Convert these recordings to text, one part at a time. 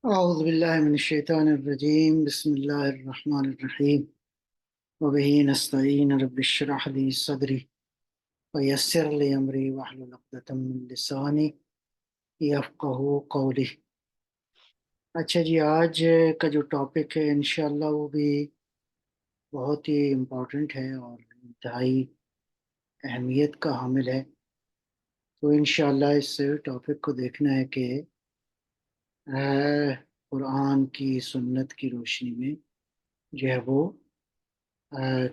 أعوذ بالله من الشيطان الرجيم بسم الله الرحمن الرحيم وبه نستعين رب اشرح لي صدري ويسر لي أمري واحلل عقدة من لساني يفقهوا قولي۔ اچھا جی، آج کا جو ٹاپک ہے انشاءاللہ وہ بھی بہت ہی امپورٹنٹ ہے اور انتہائی اہمیت کا حامل ہے۔ تو انشاءاللہ اس ٹاپک کو دیکھنا ہے کہ قرآن کی سنت کی روشنی میں جو ہے وہ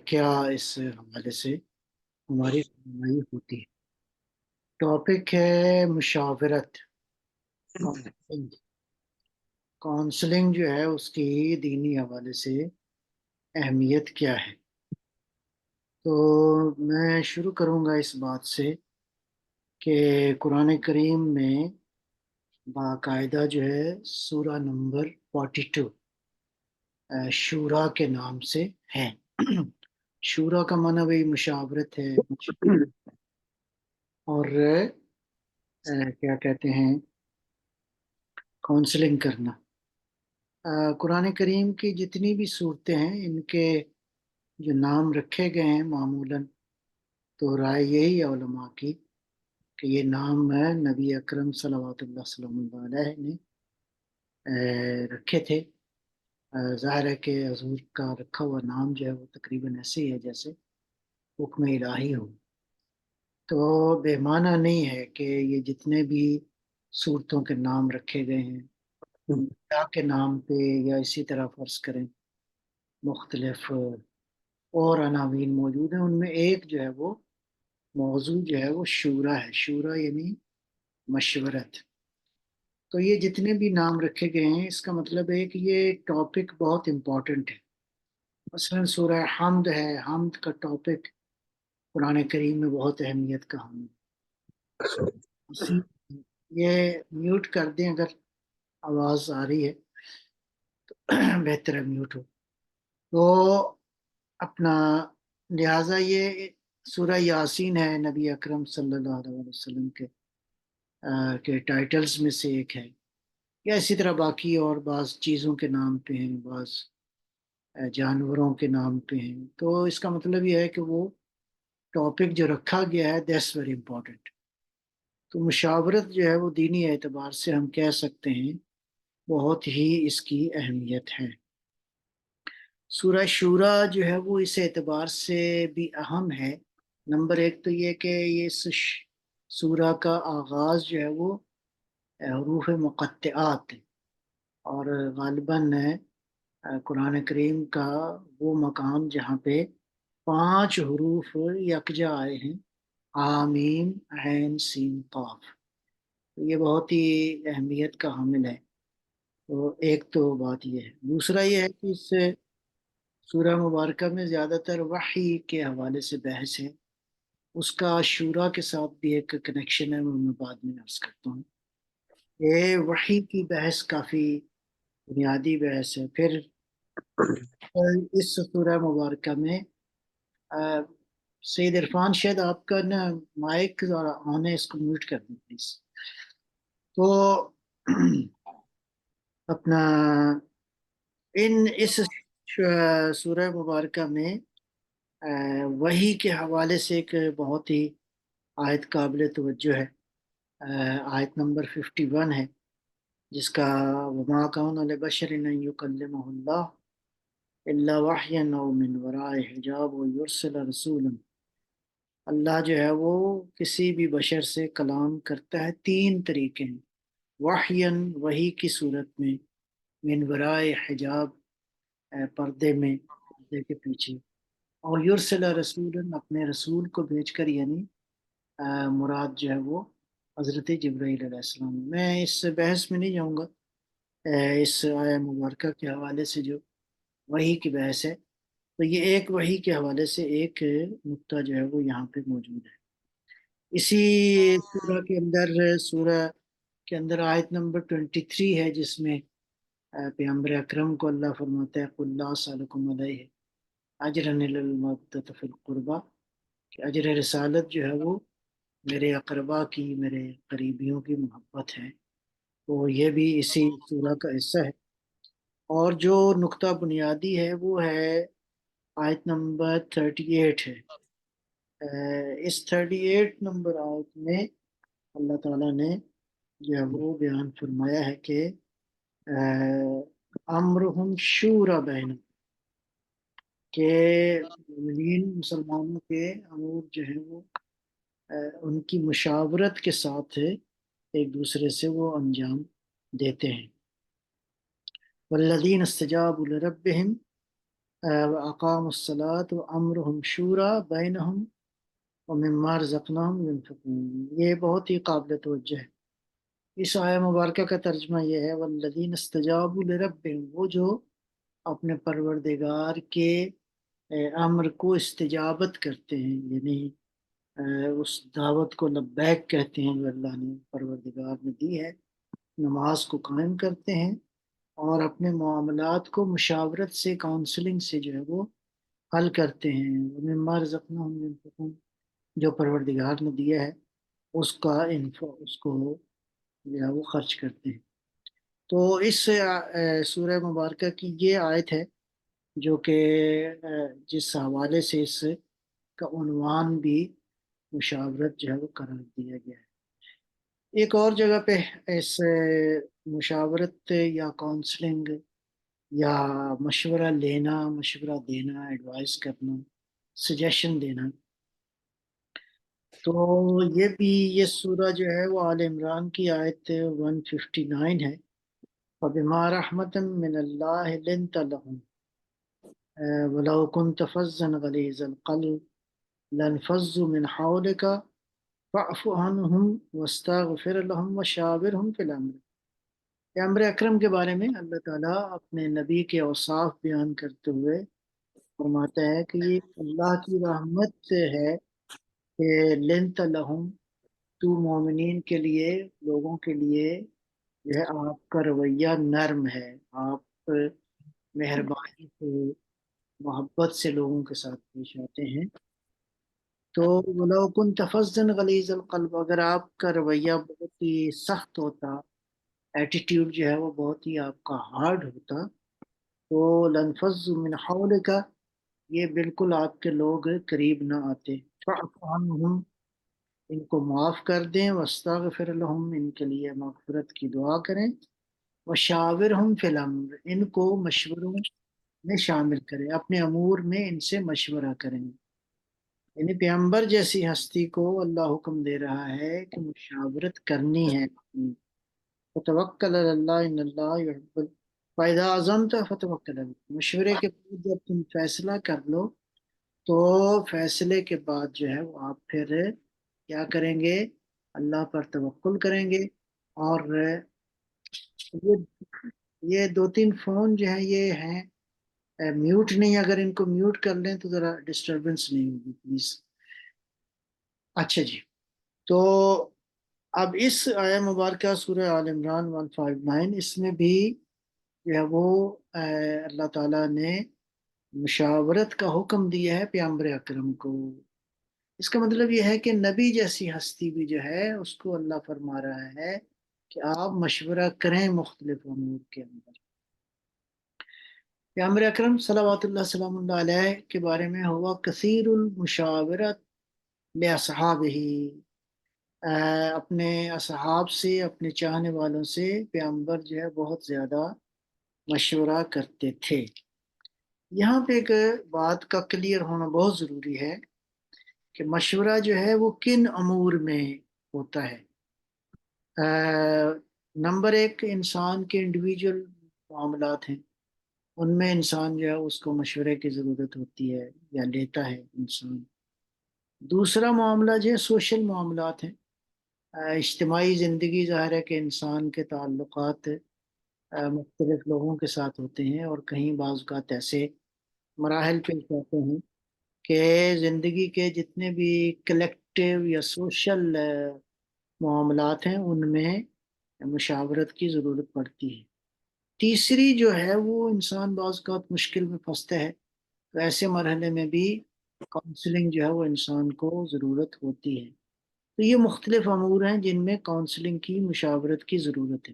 کیا اس حوالے سے ہماری رہنمائی ہوتی ہے۔ ٹاپک ہے مشاورت، کاؤنسلنگ۔ کاؤنسلنگ جو ہے اس کی دینی حوالے سے اہمیت کیا ہے؟ تو میں شروع کروں گا اس بات سے کہ قرآن کریم میں باقاعدہ جو ہے سورہ نمبر 42 شورا کے نام سے ہے۔ شورا کا معنی وہی مشاورت ہے، اور کیا کہتے ہیں، کاؤنسلنگ کرنا۔ قرآن کریم کی جتنی بھی صورتیں ہیں ان کے جو نام رکھے گئے ہیں معمولاً تو رائے یہی ہے علماء کی کہ یہ نام ہے نبی اکرم صلوات اللہ وسلم علیہ نے رکھے تھے۔ ظاہر ہے کہ حضور کا رکھا ہوا نام جو ہے وہ تقریباً ایسے ہی ہے جیسے حکم الہی ہو، تو بے معنی نہیں ہے کہ یہ جتنے بھی صورتوں کے نام رکھے گئے ہیں اللہ کے نام پہ یا اسی طرح فرض کریں مختلف اور عناوین موجود ہیں، ان میں ایک جو ہے وہ موضوع جو ہے وہ شورا ہے۔ شورا یعنی مشورت۔ تو یہ جتنے بھی نام رکھے گئے ہیں اس کا مطلب ہے کہ یہ ٹاپک بہت امپورٹنٹ ہے۔ مثلا سورہ حمد ہے، حمد کا ٹاپک قرآن کریم میں بہت اہمیت کا حامل ہے۔ یہ میوٹ کر دیں اگر آواز آ رہی ہے، بہتر ہے میوٹ ہو تو اپنا۔ لہٰذا یہ سورہ یاسین ہے، نبی اکرم صلی اللہ علیہ وسلم کے ٹائٹلز میں سے ایک ہے، یا اسی طرح باقی اور بعض چیزوں کے نام پہ ہیں، بعض جانوروں کے نام پہ ہیں۔ تو اس کا مطلب یہ ہے کہ وہ ٹاپک جو رکھا گیا ہے دیٹس ویری امپورٹنٹ۔ تو مشاورت جو ہے وہ دینی اعتبار سے ہم کہہ سکتے ہیں بہت ہی اس کی اہمیت ہے۔ سورہ شورا جو ہے وہ اس اعتبار سے بھی اہم ہے۔ نمبر ایک تو یہ کہ یہ اس سورہ کا آغاز جو ہے وہ حروف مقطعات ہے، اور غالباً قرآن کریم کا وہ مقام جہاں پہ 5 حروف یکجا آئے ہیں، آمین عین سین قاف۔ تو یہ بہت ہی اہمیت کا حامل ہے۔ تو ایک تو بات یہ ہے، دوسرا یہ ہے کہ اس سورہ مبارکہ میں زیادہ تر وحی کے حوالے سے بحث ہے، اس کا شورا کے ساتھ بھی ایک کنیکشن ہے، وہ میں بعد میں عرض کرتا ہوں۔ یہ وحی کی بحث کافی بنیادی بحث ہے۔ پھر اس سورہ مبارکہ میں سید عرفان شاید آپ کا نا مائک آن ہے، اس کو میوٹ کر دیں پلیز۔ تو اپنا اس سورہ مبارکہ میں وحی کے حوالے سے ایک بہت ہی آیت قابل توجہ ہے، آیت نمبر 51 ہے، جس کا وما کان لبشر ان یکلمہ اللہ الا وحیا او من وراء حجاب ویرسل رسولا۔ اللہ جو ہے وہ کسی بھی بشر سے کلام کرتا ہے 3 طریقے ہیں: وحین وحی کی صورت میں، من وراء حجاب پردے میں، پردے کے پیچھے، اور یرسل رسولا اپنے رسول کو بھیج کر، یعنی مراد جو ہے وہ حضرت جبرائیل علیہ السلام۔ میں اس بحث میں نہیں جاؤں گا، اس آیہ مبارکہ کے حوالے سے جو وحی کی بحث ہے، تو یہ ایک وحی کے حوالے سے ایک نقطہ جو ہے وہ یہاں پہ موجود ہے۔ اسی سورہ کے اندر آیت نمبر 23 ہے، جس میں پیغمبر اکرم کو اللہ فرماتا ہے قُلْ لَا أَسْأَلُكُمْ عَلَيْهِ أَجْرًا إِلَّا الْمَوَدَّةَ فِي الْقُرْبَى، کہ اجر رسالت جو ہے وہ میرے اقربا کی، میرے قریبیوں کی محبت ہے، تو یہ بھی اسی سورہ کا حصہ ہے۔ اور جو نقطہ بنیادی ہے وہ ہے آیت نمبر 38 ہے۔ اس 38 نمبر آیت میں اللہ تعالیٰ نے جو ہے وہ بیان فرمایا ہے کہ امرہم شورا بین، کہ مومنین مسلمانوں کے امور جو ہیں وہ ان کی مشاورت کے ساتھ ایک دوسرے سے وہ انجام دیتے ہیں۔ والذین استجابوا لربہم واقاموا الصلاۃ وامرہم شورا بینہم ومما رزقناہم ينفقون۔ یہ بہت ہی قابل توجہ ہے۔ اس آیہ مبارکہ کا ترجمہ یہ ہے والذین استجابوا لربہم، وہ جو اپنے پروردگار کے امر کو استجابت کرتے ہیں، یعنی اس دعوت کو لبیک کہتے ہیں جو اللہ نے پروردگار نے دی ہے، نماز کو قائم کرتے ہیں اور اپنے معاملات کو مشاورت سے، کاؤنسلنگ سے جو ہے وہ حل کرتے ہیں۔ مما رزقناہم ينفقون، جو پروردگار نے دیا ہے اس کا اس کو جو ہے وہ خرچ کرتے ہیں۔ تو اس سورہ مبارکہ کی یہ آیت ہے جو کہ جس حوالے سے اس کا عنوان بھی مشاورت جو ہے وہ قرار دیا گیا ہے۔ ایک اور جگہ پہ اس مشاورت یا کاؤنسلنگ یا مشورہ لینا، مشورہ دینا، ایڈوائس کرنا، سجیشن دینا، تو یہ بھی یہ سورہ جو ہے وہ آل عمران کی آیت 159 ہے۔ وَبِمَا رَحْمَةٍ مِّنَ اللَّهِ لِنْتَ لَهُمْ وَلَوْ كُنْتَ فَظًّا غَلِيظَ الْقَلْبِ لَانفَضُّوا مِنْ حَوْلِكَ فَاعْفُ عَنْهُمْ وَاسْتَغْفِرْ لَهُمْ وَشَاوِرْهُمْ فِي الْأَمْرِ۔ پیغمبر اکرم کے بارے میں اللہ تعالیٰ اپنے نبی کے اوصاف بیان کرتے ہوئے فرماتا ہے کہ یہ اللہ کی رحمت سے ہے کہ لنت لہم، تو مومنین کے لیے، لوگوں کے لیے جو ہے آپ کا رویہ نرم ہے، آپ مہربانی سے، محبت سے لوگوں کے ساتھ پیش آتے ہیں۔ تو وَلَوْ كُنْتَ فَظًّا غَلِيظَ الْقَلْبِ، اگر آپ کا رویہ بہت ہی سخت ہوتا، ایٹیٹیوڈ جو ہے وہ بہت ہی آپ کا ہارڈ ہوتا، تو لَانفَضُّوا مِنْ حَوْلِكَ، یہ بالکل آپ کے لوگ قریب نہ آتے۔ فَاعْفُ عَنْهُمْ، ان کو معاف کر دیں، واستغفر لہم، ان کے لیے مغفرت کی دعا کریں، وشاورہم فی الامر، ان کو مشوروں میں شامل کریں، اپنے امور میں ان سے مشورہ کریں۔ یعنی پیغمبر جیسی ہستی کو اللہ حکم دے رہا ہے کہ مشاورت کرنی ہے۔ فتوکل علی اللہ ان اللہ یحب فاذا عزمت فتوکل علی اللہ، مشورے کے بعد جب تم فیصلہ کر لو تو فیصلے کے بعد جو ہے وہ آپ پھر کیا کریں گے؟ اللہ پر توکل کریں گے۔ اور یہ یہ دو تین فون جو ہیں یہ ہیں میوٹ نہیں، اگر ان کو میوٹ کر لیں تو ذرا ڈسٹربنس نہیں ہوگی پلیز۔ اچھا جی، تو اب اس آیہ مبارکہ سورہ آل عمران 159، اس میں بھی جو ہے وہ اللہ تعالیٰ نے مشاورت کا حکم دیا ہے پیغمبر اکرم کو۔ اس کا مطلب یہ ہے کہ نبی جیسی ہستی بھی جو ہے اس کو اللہ فرما رہا ہے کہ آپ مشورہ کریں مختلف امور کے اندر۔ پیغمبر اکرم صلوات اللہ وسلم اللہ علیہ کے بارے میں ہوا کثیر المشاورت لاصحابہ، اپنے اصحاب سے، اپنے چاہنے والوں سے پیغمبر جو ہے بہت زیادہ مشورہ کرتے تھے۔ یہاں پہ ایک بات کا کلیئر ہونا بہت ضروری ہے کہ مشورہ جو ہے وہ کن امور میں ہوتا ہے۔ نمبر ایک، انسان کے انڈیویجول معاملات ہیں، ان میں انسان جو ہے اس کو مشورے کی ضرورت ہوتی ہے یا لیتا ہے انسان۔ دوسرا معاملہ جو ہے سوشل معاملات ہیں، اجتماعی زندگی، ظاہر ہے کہ انسان کے تعلقات مختلف لوگوں کے ساتھ ہوتے ہیں، اور کہیں بعض اوقات ایسے مراحل پیش آتے ہیں کہ زندگی کے جتنے بھی کلیکٹیو یا سوشل معاملات ہیں ان میں مشاورت کی ضرورت پڑتی ہے۔ تیسری جو ہے وہ انسان بعض اوقات مشکل میں پھنستا ہے، تو ایسے مرحلے میں بھی کاؤنسلنگ جو ہے وہ انسان کو ضرورت ہوتی ہے۔ تو یہ مختلف امور ہیں جن میں کاؤنسلنگ کی، مشاورت کی ضرورت ہے۔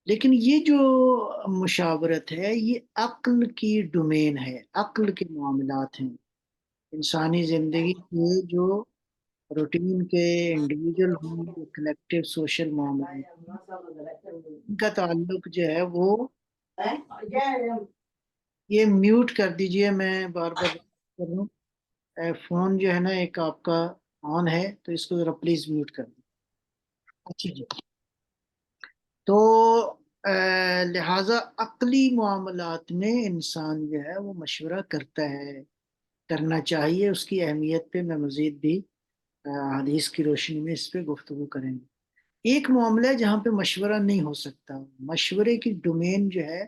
لیکن یہ جو مشاورت ہے یہ عقل کی ڈومین ہے، عقل کے معاملات ہیں، انسانی زندگی کے جو روٹین کے انڈیویجول ہوں یا کلیکٹیو سوشل معاملات، ان کا تعلق جو ہے وہ، یہ میوٹ کر دیجئے، میں بار بار کر رہا ہوں، فون جو ہے نا ایک آپ کا آن ہے تو اس کو ذرا پلیز میوٹ کر دیں۔ اچھا جی، تو لہذا عقلی معاملات میں انسان جو ہے وہ مشورہ کرتا ہے، کرنا چاہیے، اس کی اہمیت پہ میں مزید بھی حدیث کی روشنی میں اس پہ گفتگو کریں گے۔ ایک معاملہ ہے جہاں پہ مشورہ نہیں ہو سکتا، مشورے کی ڈومین جو ہے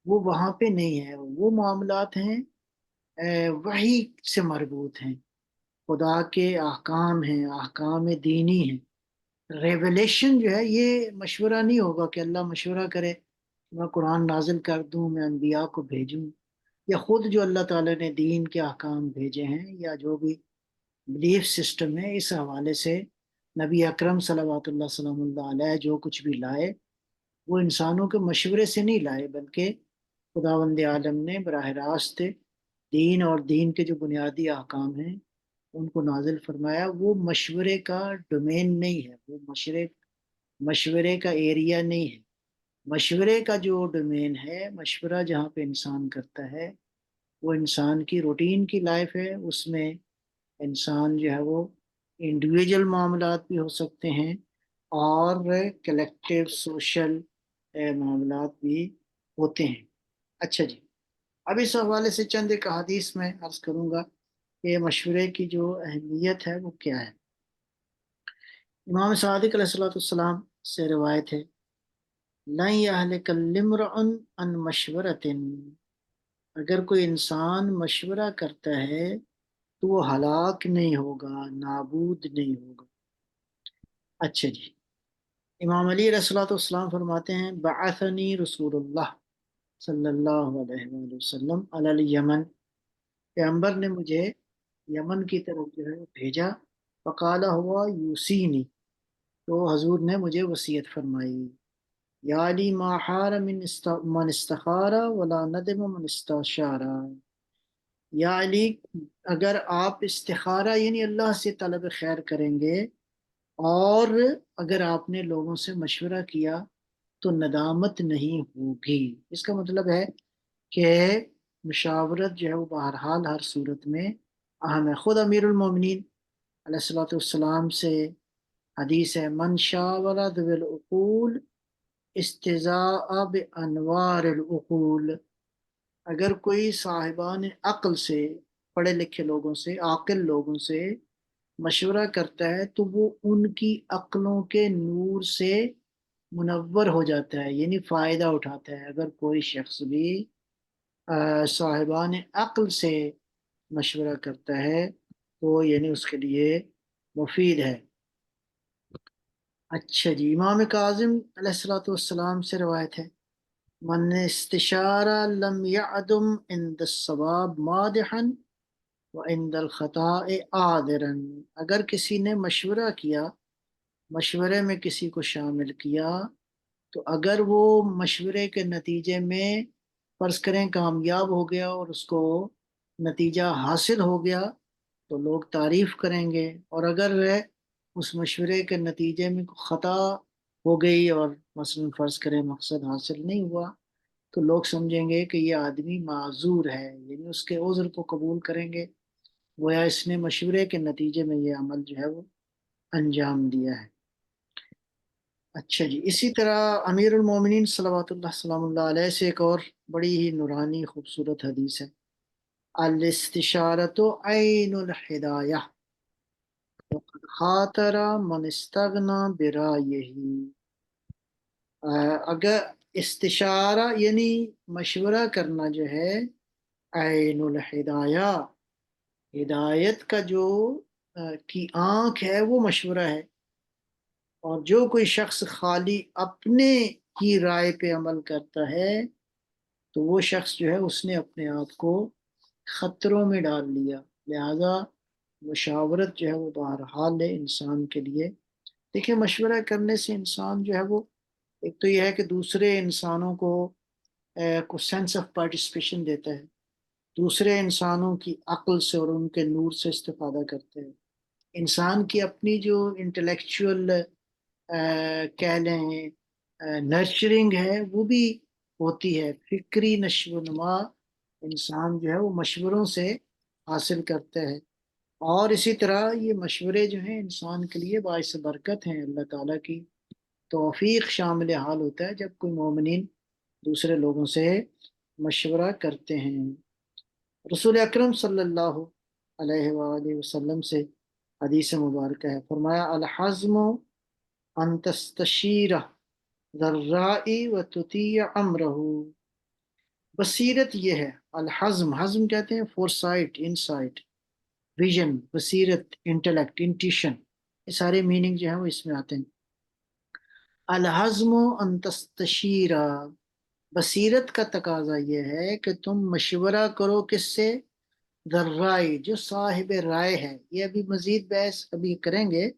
وہ وہاں پہ نہیں ہے، وہ معاملات ہیں وحی سے مربوط ہیں، خدا کے احکام ہیں، احکام دینی ہیں۔ ریولیشن جو ہے یہ مشورہ نہیں ہوگا کہ اللہ مشورہ کرے، میں قرآن نازل کر دوں، میں انبیاء کو بھیجوں، یا خود جو اللہ تعالیٰ نے دین کے احکام بھیجے ہیں یا جو بھی بلیف سسٹم ہے اس حوالے سے نبی اکرم صلوات اللہ سلام اللہ علیہ جو کچھ بھی لائے وہ انسانوں کے مشورے سے نہیں لائے، بلکہ خداوند عالم نے براہ راست دین اور دین کے جو بنیادی احکام ہیں ان کو نازل فرمایا۔ وہ مشورے کا ڈومین نہیں ہے، وہ مشورے کا ایریا نہیں ہے۔ مشورے کا جو ڈومین ہے، مشورہ جہاں پہ انسان کرتا ہے وہ انسان کی روٹین کی لائف ہے، اس میں انسان جو ہے وہ انڈیویجول معاملات بھی ہو سکتے ہیں اور کلیکٹیو سوشل معاملات بھی ہوتے ہیں۔ اچھا جی، اب اس حوالے سے چند ایک احادیث میں عرض کروں گا کہ مشورے کی جو اہمیت ہے وہ کیا ہے۔ امام صادق علیہ السلام سے روایت ہے، لَن يَهْلِكَ الِّمْرُؤٌ عَن مَّشْوَرَةٍ، اگر کوئی انسان مشورہ کرتا ہے تو وہ ہلاک نہیں ہوگا، نابود نہیں ہوگا۔ اچھا جی، امام علی علیہ الصلوۃ والسلام فرماتے ہیں، بعثنی رسول اللہ صلی اللہ علیہ وآلہ وسلم علی الیمن، پیغمبر نے مجھے یمن کی طرف جو ہے بھیجا، فقال ہوا یوسینی، تو حضور نے مجھے وصیت فرمائی، یا علی ما حار من استخار ولا ندم من استشار، یا علی اگر آپ استخارہ یعنی اللہ سے طلب خیر کریں گے اور اگر آپ نے لوگوں سے مشورہ کیا تو ندامت نہیں ہوگی۔ اس کا مطلب ہے کہ مشاورت جو ہے وہ بہرحال ہر صورت میں اہم ہے۔ خود امیر المومنین علیہ الصلوۃ والسلام سے حدیث ہے، من شاور ذوی العقول استضاء بانوار العقول، اگر کوئی صاحبان عقل سے، پڑھے لکھے لوگوں سے، عاقل لوگوں سے مشورہ کرتا ہے تو وہ ان کی عقلوں کے نور سے منور ہو جاتا ہے، یعنی فائدہ اٹھاتا ہے۔ اگر کوئی شخص بھی صاحبان عقل سے مشورہ کرتا ہے تو یعنی اس کے لیے مفید ہے۔ اچھا جی، امام کاظم علیہ الصلوۃ والسلام سے روایت ہے، من استشارہ لم يعدم عند الصواب مادحا وعند الخطاء عاذرا، اگر کسی نے مشورہ کیا، مشورے میں کسی کو شامل کیا، تو اگر وہ مشورے کے نتیجے میں فرض کریں کامیاب ہو گیا اور اس کو نتیجہ حاصل ہو گیا تو لوگ تعریف کریں گے، اور اگر وہ اس مشورے کے نتیجے میں خطا ہو گئی اور مثلا فرض کریں مقصد حاصل نہیں ہوا تو لوگ سمجھیں گے کہ یہ آدمی معذور ہے، یعنی اس کے عذر کو قبول کریں گے، گویا اس نے مشورے کے نتیجے میں یہ عمل جو ہے وہ انجام دیا ہے۔ اچھا جی، اسی طرح امیر المومنین صلوات اللہ سلام اللہ علیہ سے ایک اور بڑی ہی نورانی خوبصورت حدیث ہے، الاستشارۃ عین الہدایہ وقد خاطر من استغنا برایہ، اگر استشارہ یعنی مشورہ کرنا جو ہے، عین الہدایہ، ہدایت کا جو کی آنکھ ہے وہ مشورہ ہے، اور جو کوئی شخص خالی اپنے کی رائے پہ عمل کرتا ہے تو وہ شخص جو ہے اس نے اپنے آپ کو خطروں میں ڈال لیا۔ لہذا مشاورت جو ہے وہ بہرحال ہے انسان کے لیے۔ دیکھیں، مشورہ کرنے سے انسان جو ہے وہ ایک تو یہ ہے کہ دوسرے انسانوں کو سینس آف پارٹیسپیشن دیتا ہے، دوسرے انسانوں کی عقل سے اور ان کے نور سے استفادہ کرتے ہیں، انسان کی اپنی جو انٹلیکچوئل کہہ لیں نرچرنگ ہے وہ بھی ہوتی ہے، فکری نشو و نما انسان جو ہے وہ مشوروں سے حاصل کرتا ہے، اور اسی طرح یہ مشورے جو ہیں انسان کے لیے باعث برکت ہیں، اللہ تعالیٰ کی توفیق شامل حال ہوتا ہے جب کوئی مومنین دوسرے لوگوں سے مشورہ کرتے ہیں۔ رسول اکرم صلی اللہ علیہ وآلہ وسلم سے حدیث مبارکہ ہے، فرمایا الحزم ان تستشیر ذرائی و تطیع امرہ، بصیرت یہ ہے، الحزم، حزم کہتے ہیں فور سائٹ، انسائٹ، ویژن، بصیرت، انٹلیکٹ، انٹیشن، یہ سارے میننگ جو ہیں وہ اس میں آتے ہیں۔ الحزم ان تستشیر، بصیرت کا تقاضا یہ ہے کہ تم مشورہ کرو کس سے؟ ذرائع، جو صاحب رائے ہے۔ یہ ابھی مزید بحث ابھی کریں گے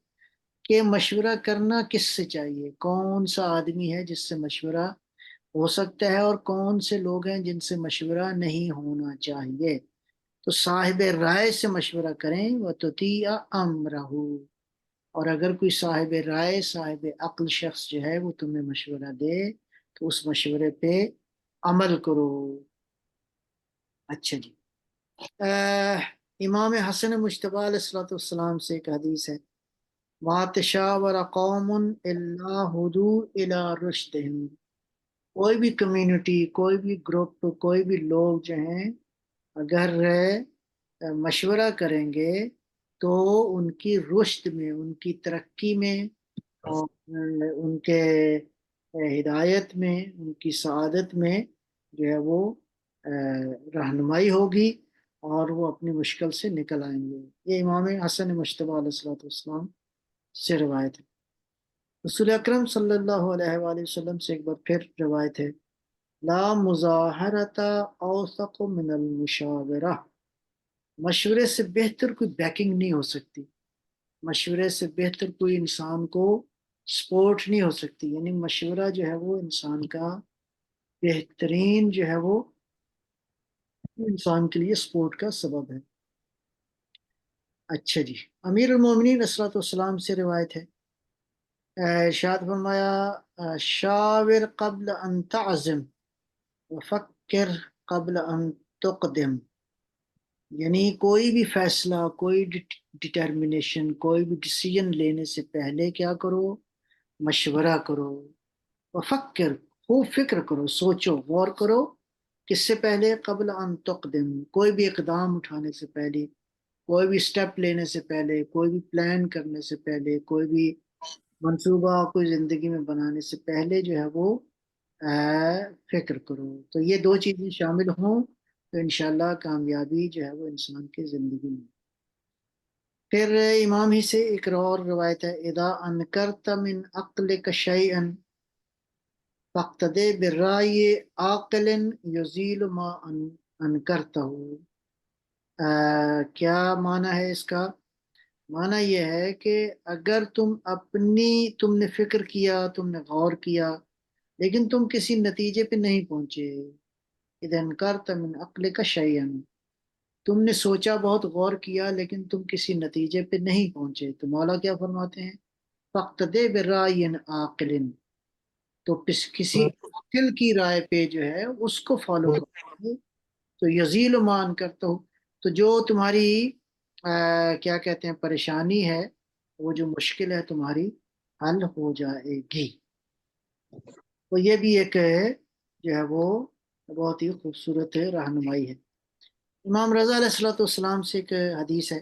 کہ مشورہ کرنا کس سے چاہیے، کون سا آدمی ہے جس سے مشورہ ہو سکتا ہے اور کون سے لوگ ہیں جن سے مشورہ نہیں ہونا چاہیے۔ تو صاحب رائے سے مشورہ کریں، وَتُطِيعَ أَمْرَهُ، اور اگر کوئی صاحب رائے، صاحب عقل شخص جو ہے وہ تمہیں مشورہ دے تو اس مشورے پہ عمل کرو۔ اچھا جی، امام حسن مجتبی علیہ الصلوۃ والسلام سے ایک حدیث ہے، مَا تَشَاوَرَ قَوْمٌ إِلَّا هُدُوا إِلَىٰ رُشْدِهِمْ، کوئی بھی کمیونٹی، کوئی بھی گروپ، کوئی بھی لوگ جو ہیں اگر مشورہ کریں گے تو ان کی رشد میں، ان کی ترقی میں، اور ان کے ہدایت میں، ان کی سعادت میں جو ہے وہ رہنمائی ہوگی اور وہ اپنی مشکل سے نکل آئیں گے۔ یہ امام حسن مجتبی علیہ الصلوۃ والسلام سے روایت ہے۔ رسول اکرم صلی اللہ علیہ وآلہ وسلم سے ایک بار پھر روایت ہے، لا مظاہرت اوثق من المشاورہ، مشورے سے بہتر کوئی بیکنگ نہیں ہو سکتی، مشورے سے بہتر کوئی انسان کو سپورٹ نہیں ہو سکتی، یعنی مشورہ جو ہے وہ انسان کا بہترین جو ہے وہ انسان کے لیے سپورٹ کا سبب ہے۔ اچھا جی، امیر المومنین علیہ الصلوۃ والسلام سے روایت ہے، ارشاد فرمایا، شاور قبل ان تعزم وفکر قبل ان تقدم، یعنی کوئی بھی فیصلہ، کوئی ڈٹرمنیشن، کوئی بھی ڈیسیژن لینے سے پہلے کیا کرو؟ مشورہ کرو، وفکر، خوب فکر کرو، سوچو، غور کرو، کس سے پہلے؟ قبل ان تقدم، کوئی بھی اقدام اٹھانے سے پہلے، کوئی بھی سٹیپ لینے سے پہلے، کوئی بھی پلان کرنے سے پہلے، کوئی بھی منصوبہ کوئی زندگی میں بنانے سے پہلے جو ہے وہ فکر کرو۔ تو یہ دو چیزیں شامل ہوں تو انشاءاللہ کامیابی جو ہے وہ انسان کی زندگی میں۔ پھر امام ہی سے ایک اور روایت ہے، اذا انکرت من عقلک شیئا فاقتدی بالرأی عاقل یزیل ما انکرتہ، کیا معنی ہے اس کا؟ معنی یہ ہے کہ اگر تم نے فکر کیا، تم نے غور کیا، لیکن تم کسی نتیجے پہ نہیں پہنچے، اذا انکرت من عقلک شیئا، تم نے سوچا، بہت غور کیا، لیکن تم کسی نتیجے پہ نہیں پہنچے، تو مولا کیا فرماتے ہیں؟ فاقتدی برأی عاقل، تو کسی عاقل کی رائے پہ جو ہے اس کو فالو کرو، تو یزیل مان کرتا ہوں، تو جو تمہاری کیا کہتے ہیں پریشانی ہے، وہ جو مشکل ہے تمہاری حل ہو جائے گی۔ تو یہ بھی ایک جو ہے وہ بہت ہی خوبصورت رہنمائی ہے۔ امام رضا علیہ الصلوۃ والسلام سے ایک حدیث ہے،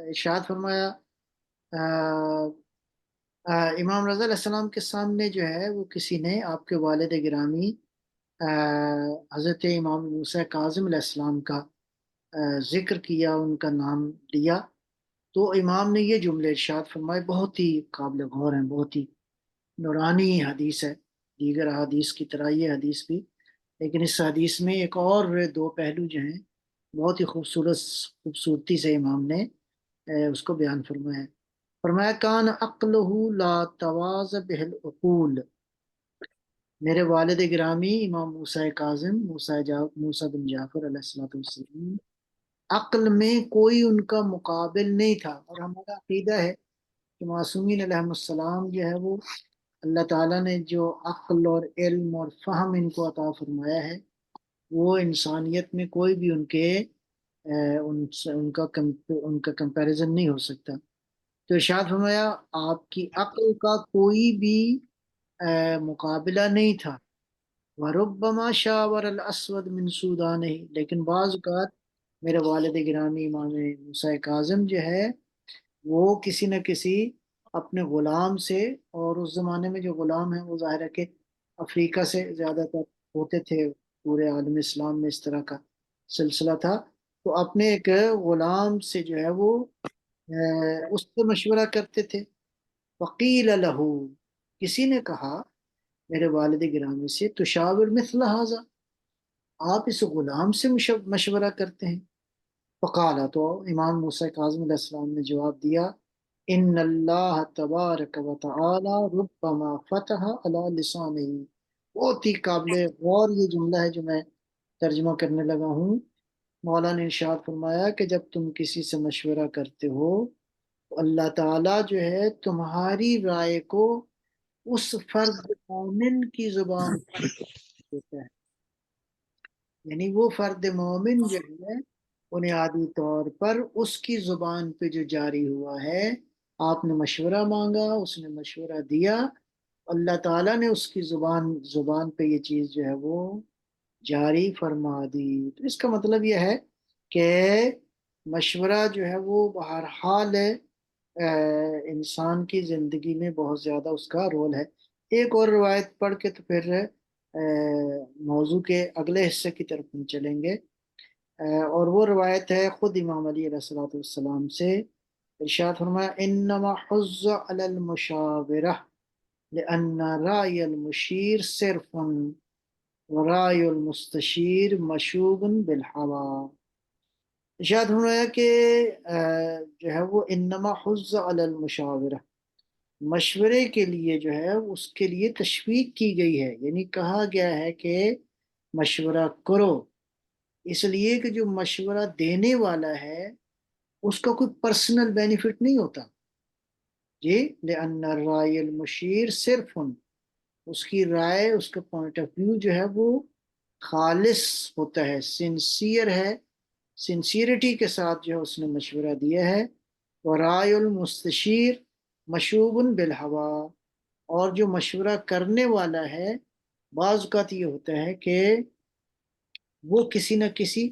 ارشاد فرمایا، امام رضا علیہ السلام کے سامنے جو ہے وہ کسی نے آپ کے والد گرامی حضرت امام موسیٰ کاظم علیہ السلام کا ذکر کیا، ان کا نام لیا، تو امام نے یہ جملے ارشاد فرمائے، بہت ہی قابل غور ہیں، بہت ہی نورانی حدیث ہے، دیگر حدیث کی طرح یہ حدیث بھی، لیکن اس حدیث میں ایک اور دو پہلو جو ہیں بہت ہی خوبصورتی سے امام نے اس کو بیان فرمایا ہے۔ فرمایا کان عقلہ لا تواز بہ العقول، میرے والد گرامی امام موسیٰ کاظم موسیٰ بن جعفر علیہ الصلوۃ والسلام، عقل میں کوئی ان کا مقابل نہیں تھا۔ اور ہمارا عقیدہ ہے کہ معصومین علیہ السلام جو ہے وہ اللہ تعالیٰ نے جو عقل اور علم اور فہم ان کو عطا فرمایا ہے، وہ انسانیت میں کوئی بھی ان کے ان کا کمپیریزن نہیں ہو سکتا۔ تو ارشاد فرمایا آپ کی عقل کا کوئی بھی مقابلہ نہیں تھا۔ وَرُبَّمَا شَاوَرَ الْأَسْوَدُ مِنْ سُودَانِهِ، لیکن بعض اوقات میرے والد گرامی امام موسیٰ کاظم جو ہے وہ کسی نہ کسی اپنے غلام سے، اور اس زمانے میں جو غلام ہیں وہ ظاہر ہے کہ افریقہ سے زیادہ تر ہوتے تھے، پورے عالم اسلام میں اس طرح کا سلسلہ تھا، تو اپنے ایک غلام سے جو ہے وہ اس سے مشورہ کرتے تھے۔ وقیل لہو، کسی نے کہا میرے والد گرامی سے، تشاور مثل ھذا، آپ اس غلام سے مشورہ کرتے ہیں؟ فقال، تو امام موسیٰ کاظم علیہ السلام نے جواب دیا، ان اللہ تبارک و تعالی ربما فتح علی لسانہ، بہت ہی قابل غور یہ جملہ ہے جو میں ترجمہ کرنے لگا ہوں۔ مولا نے ارشاد فرمایا کہ جب تم کسی سے مشورہ کرتے ہو تو اللہ تعالیٰ جو ہے تمہاری رائے کو اس فرد مومن کی زبان دیتا ہے، یعنی وہ فرد مومن جو ہے بنیادی طور پر اس کی زبان پہ جو جاری ہوا ہے، آپ نے مشورہ مانگا، اس نے مشورہ دیا، اللہ تعالیٰ نے اس کی زبان پہ یہ چیز جو ہے وہ جاری فرما دی۔ تو اس کا مطلب یہ ہے کہ مشورہ جو ہے وہ بہرحال انسان کی زندگی میں بہت زیادہ اس کا رول ہے۔ ایک اور روایت پڑھ کے تو پھر موضوع کے اگلے حصے کی طرف ہم چلیں گے، اور وہ روایت ہے خود امام علی علیہ الصلوۃ والسلام سے۔ ارشاد فرمایا انما حز علی المشاورہ لأن رأی المشیر صرف ورأی المستشیر مشوب بالہویٰ۔ ارشاد فرمایا کہ جو ہے وہ انما حز علی المشاورہ، مشورے کے لیے جو ہے اس کے لیے تشویق کی گئی ہے، یعنی کہا گیا ہے کہ مشورہ کرو، اس لیے کہ جو مشورہ دینے والا ہے اس کا کوئی پرسنل بینیفٹ نہیں ہوتا جی، لأن الرائے المشیر صرف، اس کی رائے، اس کا پوائنٹ آف ویو جو ہے وہ خالص ہوتا ہے، سنسیئر ہے، سنسیئرٹی کے ساتھ جو ہے اس نے مشورہ دیا ہے۔ ورائے المستشیر مشوب بالہویٰ، اور جو مشورہ کرنے والا ہے بعض اوقات یہ ہوتا ہے کہ وہ کسی نہ کسی،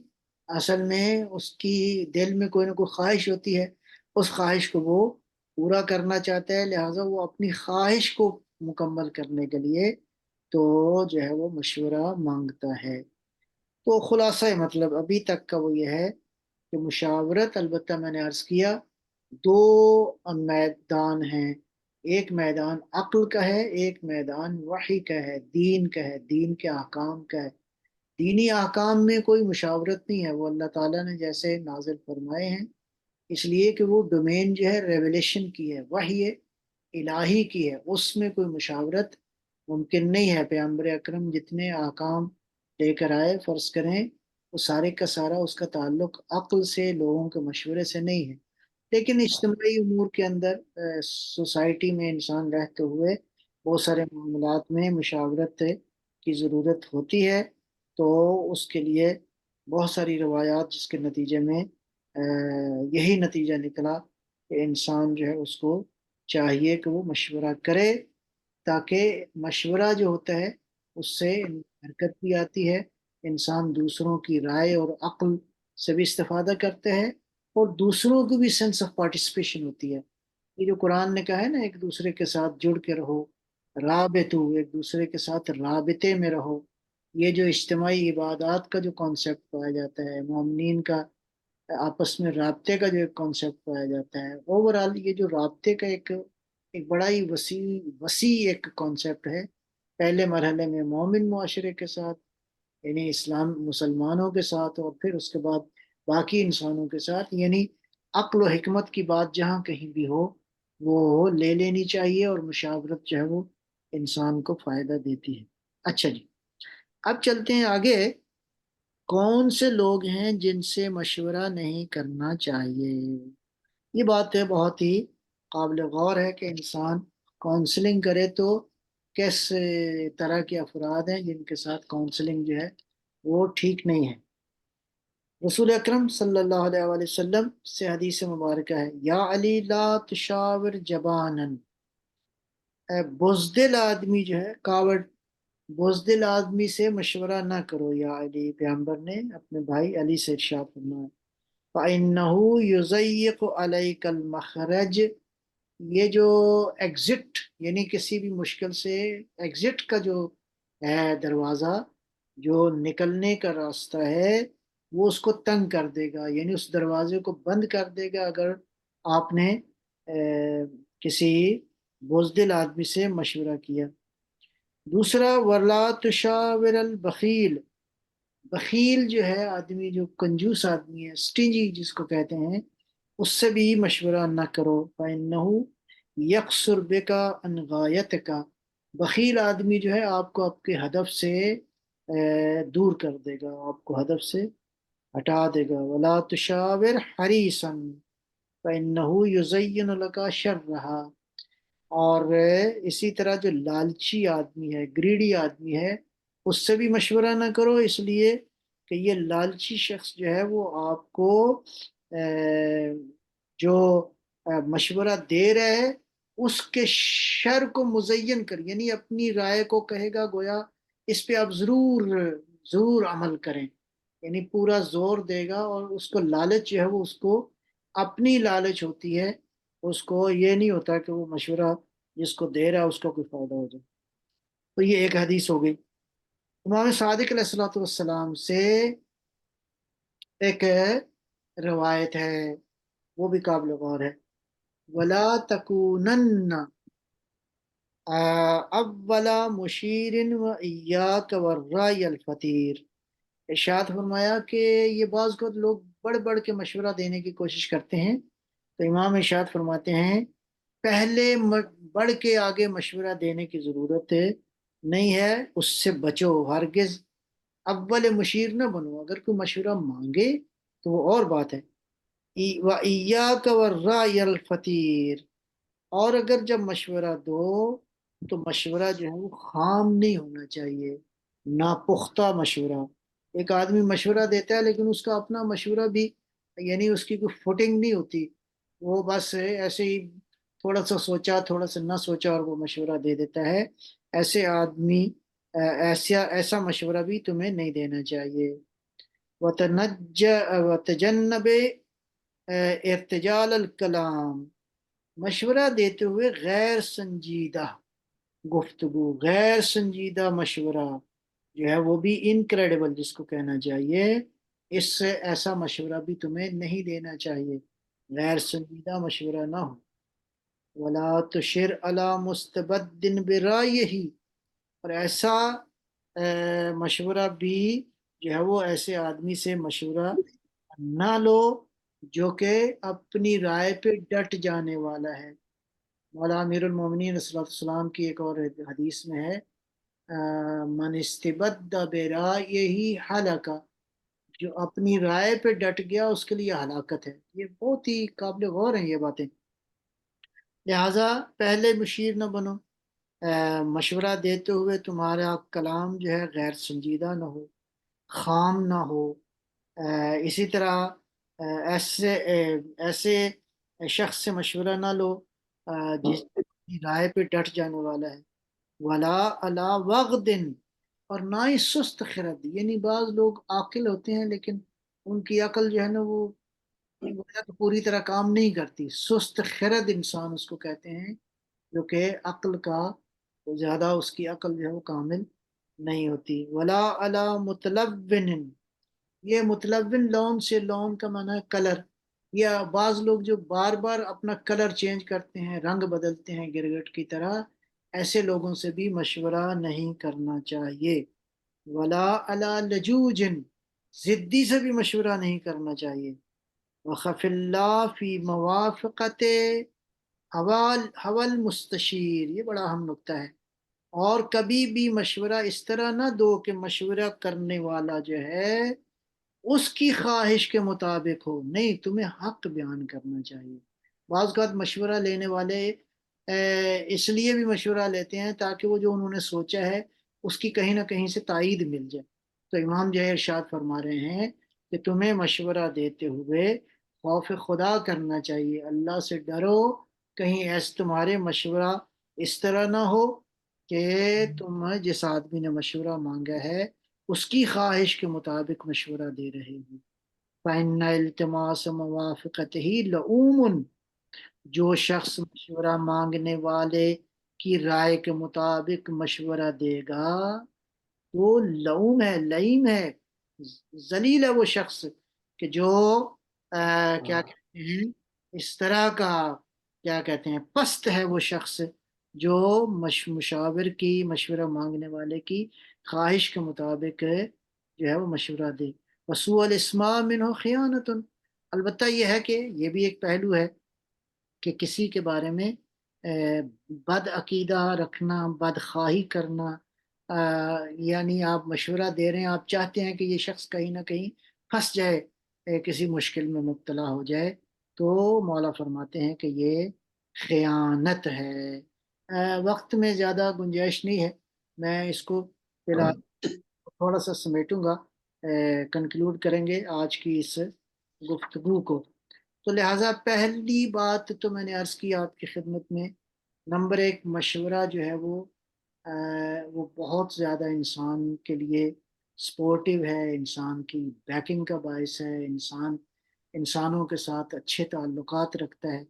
اصل میں اس کی دل میں کوئی نہ کوئی خواہش ہوتی ہے، اس خواہش کو وہ پورا کرنا چاہتا ہے، لہٰذا وہ اپنی خواہش کو مکمل کرنے کے لیے تو جو ہے وہ مشورہ مانگتا ہے۔ تو خلاصہ مطلب ابھی تک کا وہ یہ ہے کہ مشاورت، البتہ میں نے عرض کیا دو میدان ہیں، ایک میدان عقل کا ہے، ایک میدان وحی کا ہے، دین کا ہے، دین کے احکام کا ہے۔ دینی احکام میں کوئی مشاورت نہیں ہے، وہ اللہ تعالیٰ نے جیسے نازل فرمائے ہیں، اس لیے کہ وہ ڈومین جو ہے ریولیشن کی ہے، وحی الہی کی ہے، اس میں کوئی مشاورت ممکن نہیں ہے۔ پیغمبر اکرم جتنے احکام لے کر آئے، فرض کریں وہ سارے کا سارا اس کا تعلق عقل سے، لوگوں کے مشورے سے نہیں ہے، لیکن اجتماعی امور کے اندر سوسائٹی میں انسان رہتے ہوئے بہت سارے معاملات میں مشاورت کی ضرورت ہوتی ہے، تو اس کے لیے بہت ساری روایات جس کے نتیجے میں یہی نتیجہ نکلا کہ انسان جو ہے اس کو چاہیے کہ وہ مشورہ کرے، تاکہ مشورہ جو ہوتا ہے اس سے حرکت بھی آتی ہے، انسان دوسروں کی رائے اور عقل سے بھی استفادہ کرتے ہیں، اور دوسروں کو بھی سینس آف پارٹیسپیشن ہوتی ہے۔ یہ جو قرآن نے کہا ہے نا ایک دوسرے کے ساتھ جڑ کے رہو، رابطو، ایک دوسرے کے ساتھ رابطے میں رہو، یہ جو اجتماعی عبادات کا جو کانسیپٹ پایا جاتا ہے، مومنین کا آپس میں رابطے کا جو ایک کانسیپٹ پایا جاتا ہے، اوورال یہ جو رابطے کا ایک بڑا ہی وسیع ایک کانسیپٹ ہے۔ پہلے مرحلے میں مومن معاشرے کے ساتھ، یعنی اسلام مسلمانوں کے ساتھ، اور پھر اس کے بعد باقی انسانوں کے ساتھ، یعنی عقل و حکمت کی بات جہاں کہیں بھی ہو وہ لے لینی چاہیے، اور مشاورت جو ہے وہ انسان کو فائدہ دیتی ہے۔ اچھا جی، اب چلتے ہیں آگے۔ کون سے لوگ ہیں جن سے مشورہ نہیں کرنا چاہیے؟ یہ بات ہے بہت ہی قابل غور ہے کہ انسان کاؤنسلنگ کرے تو کس طرح کے افراد ہیں جن کے ساتھ کاؤنسلنگ جو ہے وہ ٹھیک نہیں ہے۔ رسول اکرم صلی اللہ علیہ وآلہ وسلم سے حدیث مبارکہ ہے، یا علی لا تشاور جبانن، اے بزدل آدمی جو ہے کاوڑ، بزدل آدمی سے مشورہ نہ کرو یا علی، پیغمبر نے اپنے بھائی علی سے ارشاد فرمایا۔ فَإِنَّهُ يُضَيِّقُ عَلَيْكَ الْمَخْرَجَ، یہ جو ایگزٹ یعنی کسی بھی مشکل سے ایگزٹ کا جو ہے دروازہ، جو نکلنے کا راستہ ہے، وہ اس کو تنگ کر دے گا، یعنی اس دروازے کو بند کر دے گا اگر آپ نے کسی بزدل آدمی سے مشورہ کیا۔ دوسرا، وَلَا تُشَاوِرَ الْبَخِيلَ، بخیل جو ہے آدمی، جو کنجوس آدمی ہے، سٹنجی جس کو کہتے ہیں، اس سے بھی مشورہ نہ کرو۔ فَإِنَّهُ يَقْصُرْ بِكَ عَنْ غَایَتِكَ، بخیل آدمی جو ہے آپ کو آپ کے ہدف سے دور کر دے گا، آپ کو ہدف سے ہٹا دے گا۔ وَلَا تُشَاوِرْ حَرِيصًا فَإِنَّهُ يُزَيِّنُ لَكَ شَرَّهَا، اور اسی طرح جو لالچی آدمی ہے، گریڈی آدمی ہے، اس سے بھی مشورہ نہ کرو، اس لیے کہ یہ لالچی شخص جو ہے وہ آپ کو جو مشورہ دے رہا ہے اس کے شر کو مزین کر، یعنی اپنی رائے کو کہے گا گویا اس پہ آپ ضرور ضرور عمل کریں، یعنی پورا زور دے گا، اور اس کو لالچ جو ہے وہ اس کو اپنی لالچ ہوتی ہے، اس کو یہ نہیں ہوتا کہ وہ مشورہ جس کو دے رہا ہے اس کا کوئی فائدہ ہو جائے۔ تو یہ ایک حدیث ہو گئی۔ امام صادق علیہ الصلوۃ والسلام سے ایک روایت ہے، وہ بھی قابل غور ہے، ولا تکونن اولا مشیر و ایاک والرای الفتیر، ارشاد فرمایا کہ یہ بعض کو لوگ بڑھ بڑھ کے مشورہ دینے کی کوشش کرتے ہیں، تو امام ارشاد فرماتے ہیں پہلے بڑھ کے آگے مشورہ دینے کی ضرورت نہیں ہے، اس سے بچو، ہرگز اول مشیر نہ بنو، اگر کوئی مشورہ مانگے تو وہ اور بات ہے۔ وَإِيَّاكَ وَالرَّأْيَ الْفَتِيرَ، اور اگر جب مشورہ دو تو مشورہ جو ہے وہ خام نہیں ہونا چاہیے، ناپختہ مشورہ۔ ایک آدمی مشورہ دیتا ہے لیکن اس کا اپنا مشورہ بھی، یعنی اس کی کوئی فوٹنگ نہیں ہوتی، وہ بس ایسے ہی تھوڑا سا سوچا تھوڑا سا نہ سوچا اور وہ مشورہ دے دیتا ہے، ایسے آدمی ایسا مشورہ بھی تمہیں نہیں دینا چاہیے۔ وَتَجَنَّبْ ارتجال الکلام، مشورہ دیتے ہوئے غیر سنجیدہ گفتگو، غیر سنجیدہ مشورہ جو ہے وہ بھی انکریڈیبل جس کو کہنا چاہیے، اس سے ایسا مشورہ بھی تمہیں نہیں دینا چاہیے، غیر سنجیدہ مشورہ نہ ہو۔ ولا تشر علی مستبد برائیہ، اور ایسا مشورہ بھی جو ہے وہ ایسے آدمی سے مشورہ نہ لو جو کہ اپنی رائے پہ ڈٹ جانے والا ہے۔ مولا امیر المومنین صلی اللہ علیہ وسلم کی ایک اور حدیث میں ہے، من استبد برائیہ ہلاکا، جو اپنی رائے پہ ڈٹ گیا اس کے لیے ہلاکت ہے۔ یہ بہت ہی قابل غور ہیں یہ باتیں، لہٰذا پہلے مشیر نہ بنو، مشورہ دیتے ہوئے تمہارا کلام جو ہے غیر سنجیدہ نہ ہو، خام نہ ہو۔ اسی طرح ایسے ایسے شخص سے مشورہ نہ لو جس کی رائے پہ ڈٹ جانے والا ہے۔ ولا علی وغد، اور نہ ہی سست خرد، یعنی بعض لوگ عاقل ہوتے ہیں لیکن ان کی عقل جو ہے نا وہ گویا کہ پوری طرح کام نہیں کرتی، سست خرد انسان اس کو کہتے ہیں، جو کہ عقل کا زیادہ اس کی عقل جو ہے وہ کامل نہیں ہوتی۔ ولا علی متلون، یہ متلون لون سے، لون کا معنی ہے کلر، یا بعض لوگ جو بار بار اپنا کلر چینج کرتے ہیں، رنگ بدلتے ہیں گرگٹ کی طرح، ایسے لوگوں سے بھی مشورہ نہیں کرنا چاہیے۔ ولا علی لجوج، ضدی سے بھی مشورہ نہیں کرنا چاہیے۔ وخف اللہ فی موافقت حول مستشیر، یہ بڑا اہم نکتہ ہے، اور کبھی بھی مشورہ اس طرح نہ دو کہ مشورہ کرنے والا جو ہے اس کی خواہش کے مطابق ہو، نہیں، تمہیں حق بیان کرنا چاہیے۔ بعض اوقات مشورہ لینے والے اس لیے بھی مشورہ لیتے ہیں تاکہ وہ جو انہوں نے سوچا ہے اس کی کہیں نہ کہیں سے تائید مل جائے۔ تو امام جو ہے ارشاد فرما رہے ہیں کہ تمہیں مشورہ دیتے ہوئے خوف خدا کرنا چاہیے، اللہ سے ڈرو، کہیں ایسے تمہارے مشورہ اس طرح نہ ہو کہ تم جس آدمی نے مشورہ مانگا ہے اس کی خواہش کے مطابق مشورہ دے رہے ہو۔ فَإِنَّ الْتِمَاسَ مُوَافَقَتِهِ لَؤُومٌ، جو شخص مشورہ مانگنے والے کی رائے کے مطابق مشورہ دے گا وہ لعوم ہے، لئیم ہے، ذلیل ہے وہ شخص کہ جو کیا کہتے ہیں اس طرح کا، کیا کہتے ہیں، پست ہے وہ شخص جو مشاور کی، مشورہ مانگنے والے کی خواہش کے مطابق جو ہے وہ مشورہ دے۔ وسوء الاسماء منہ خیانت، البتہ یہ ہے کہ یہ بھی ایک پہلو ہے کہ کسی کے بارے میں بد عقیدہ رکھنا، بد خواہی کرنا، یعنی آپ مشورہ دے رہے ہیں، آپ چاہتے ہیں کہ یہ شخص کہیں نہ کہیں پھنس جائے، کسی مشکل میں مبتلا ہو جائے، تو مولا فرماتے ہیں کہ یہ خیانت ہے۔ وقت میں زیادہ گنجائش نہیں ہے، میں اس کو فی الحال تھوڑا سا سمیٹوں گا، کنکلوڈ کریں گے آج کی اس گفتگو کو۔ تو لہٰذا پہلی بات تو میں نے عرض کی آپ کی خدمت میں، نمبر ایک، مشورہ جو ہے وہ بہت زیادہ انسان کے لیے سپورٹیو ہے، انسان کی بیکنگ کا باعث ہے، انسانوں کے ساتھ اچھے تعلقات رکھتا ہے۔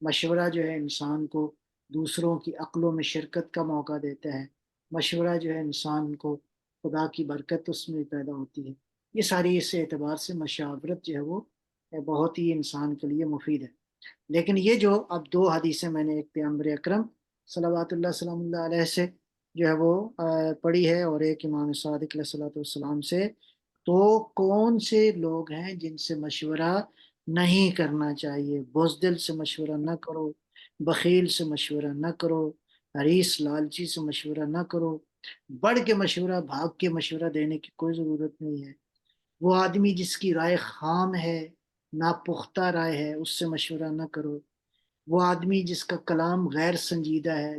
مشورہ جو ہے انسان کو دوسروں کی عقلوں میں شرکت کا موقع دیتا ہے۔ مشورہ جو ہے انسان کو خدا کی برکت اس میں پیدا ہوتی ہے۔ یہ ساری اس اعتبار سے مشاورت جو ہے وہ بہت ہی انسان کے لیے مفید ہے۔ لیکن یہ جو اب دو حدیثیں میں نے ایک پیغمبر اکرم صلوات اللہ سلام اللہ علیہ سے جو ہے وہ پڑھی ہے، اور ایک امام صادق علیہ الصلوۃ والسلام سے، تو کون سے لوگ ہیں جن سے مشورہ نہیں کرنا چاہیے؟ بزدل سے مشورہ نہ کرو، بخیل سے مشورہ نہ کرو، حریص لالچی سے مشورہ نہ کرو، بڑھ کے مشورہ، بھاگ کے مشورہ دینے کی کوئی ضرورت نہیں ہے۔ وہ آدمی جس کی رائے خام ہے، ناپختہ رائے ہے، اس سے مشورہ نہ کرو۔ وہ آدمی جس کا کلام غیر سنجیدہ ہے،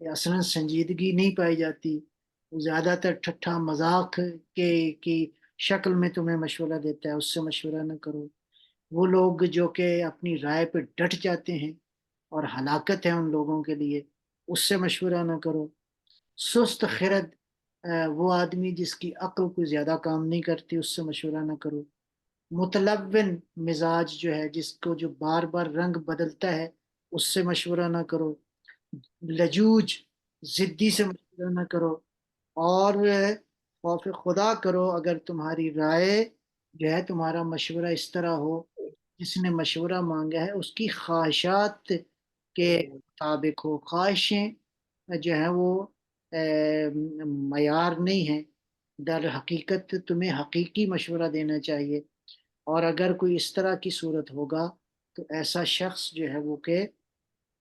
اصلا سنجیدگی نہیں پائی جاتی، وہ زیادہ تر ٹھٹھا مذاق کی شکل میں تمہیں مشورہ دیتا ہے، اس سے مشورہ نہ کرو۔ وہ لوگ جو کہ اپنی رائے پہ ڈٹ جاتے ہیں اور ہلاکت ہے ان لوگوں کے لیے، اس سے مشورہ نہ کرو۔ سست خرد، وہ آدمی جس کی عقل کوئی زیادہ کام نہیں کرتی، اس سے مشورہ نہ کرو۔ متلون مزاج جو ہے، جس کو جو بار بار رنگ بدلتا ہے، اس سے مشورہ نہ کرو۔ لجوج، ضدی سے مشورہ نہ کرو۔ اور خوف خدا کرو اگر تمہاری رائے جو ہے، تمہارا مشورہ اس طرح ہو، جس نے مشورہ مانگا ہے اس کی خواہشات کے مطابق ہو۔ خواہشیں جو ہیں وہ معیار نہیں ہیں، در حقیقت تمہیں حقیقی مشورہ دینا چاہیے۔ اور اگر کوئی اس طرح کی صورت ہوگا تو ایسا شخص جو ہے وہ کہ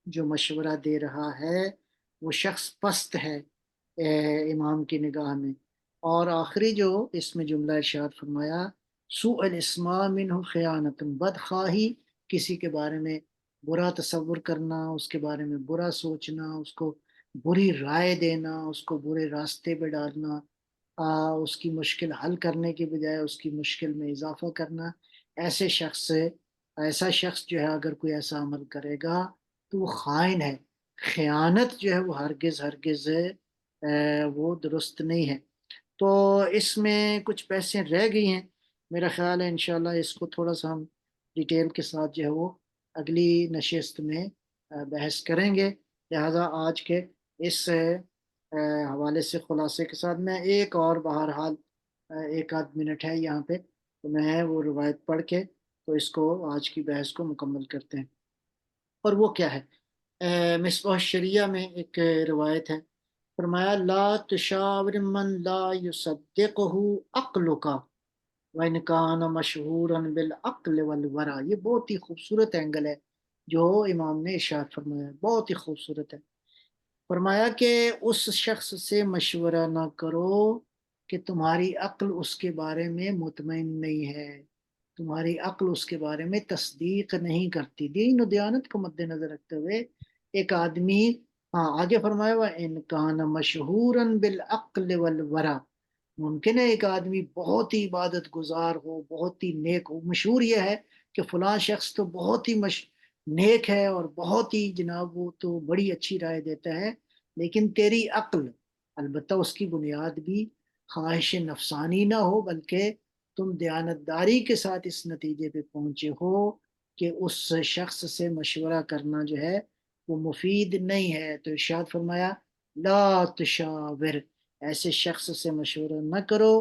جو مشورہ دے رہا ہے وہ شخص پست ہے امام کی نگاہ میں۔ اور آخری جو اس میں جملہ ارشاد فرمایا، سوء الاسماء منہ خیانت، بدخواہی، کسی کے بارے میں برا تصور کرنا، اس کے بارے میں برا سوچنا، اس کو بری رائے دینا، اس کو برے راستے پہ ڈالنا، اس کی مشکل حل کرنے کی بجائے اس کی مشکل میں اضافہ کرنا، ایسے شخص سے، ایسا شخص جو ہے اگر کوئی ایسا عمل کرے گا تو وہ خائن ہے۔ خیانت جو ہے وہ ہرگز ہرگز وہ درست نہیں ہے۔ تو اس میں کچھ پیسے رہ گئی ہیں، میرا خیال ہے انشاءاللہ اس کو تھوڑا سا ہم ڈیٹیل کے ساتھ جو ہے وہ اگلی نشست میں بحث کریں گے۔ لہذا آج کے اس حوالے سے خلاصے کے ساتھ میں ایک اور بہرحال ایک آدھ منٹ ہے یہاں پہ، تو میں وہ روایت پڑھ کے تو اس کو آج کی بحث کو مکمل کرتے ہیں۔ اور وہ کیا ہے؟ مصباح الشریعہ میں ایک روایت ہے، فرمایا لا تشاور من لا يصدقه عقلك وان كان مشهورا بالعقل والورع۔ یہ بہت ہی خوبصورت اینگل ہے جو امام نے ارشاد فرمایا بہت ہی خوبصورت ہے۔ فرمایا کہ اس شخص سے مشورہ نہ کرو کہ تمہاری عقل اس کے بارے میں مطمئن نہیں ہے، تمہاری عقل اس کے بارے میں تصدیق نہیں کرتی۔ دین و دیانت کو مد نظر رکھتے ہوئے ایک آدمی، ہاں آگے فرمایا ہوا ان کان مشہورا بالعقل والورع، ممکن ہے ایک آدمی بہت ہی عبادت گزار ہو، بہت ہی نیک ہو، مشہور یہ ہے کہ فلاں شخص تو بہت ہی نیک ہے اور بہت ہی جناب وہ تو بڑی اچھی رائے دیتا ہے، لیکن تیری عقل، البتہ اس کی بنیاد بھی خواہش نفسانی نہ ہو، بلکہ تم دیانتداری کے ساتھ اس نتیجے پہ پہنچے ہو کہ اس شخص سے مشورہ کرنا جو ہے وہ مفید نہیں ہے، تو ارشاد فرمایا لا تشاور، ایسے شخص سے مشورہ نہ کرو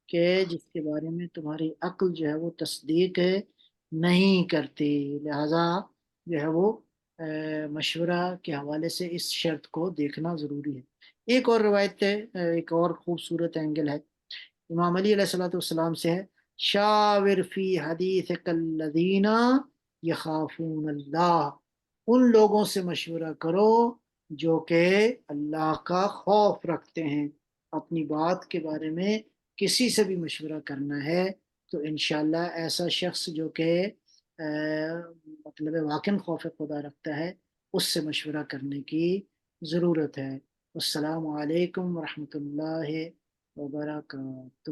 کہ جس کے بارے میں تمہاری عقل جو ہے وہ تصدیق نہیں کرتی۔ لہذا جو ہے وہ مشورہ کے حوالے سے اس شرط کو دیکھنا ضروری ہے۔ ایک اور روایت ہے، ایک اور خوبصورت اینگل ہے، امام علی علیہ الصلوۃ والسلام سے ہے، شاور فی حدیث الذین یخافون اللہ، ان لوگوں سے مشورہ کرو جو کہ اللہ کا خوف رکھتے ہیں۔ اپنی بات کے بارے میں کسی سے بھی مشورہ کرنا ہے تو انشاءاللہ ایسا شخص جو کہ مطلب واقعا خوف خدا رکھتا ہے اس سے مشورہ کرنے کی ضرورت ہے۔ السلام علیکم ورحمۃ اللہ وبرکاتہ۔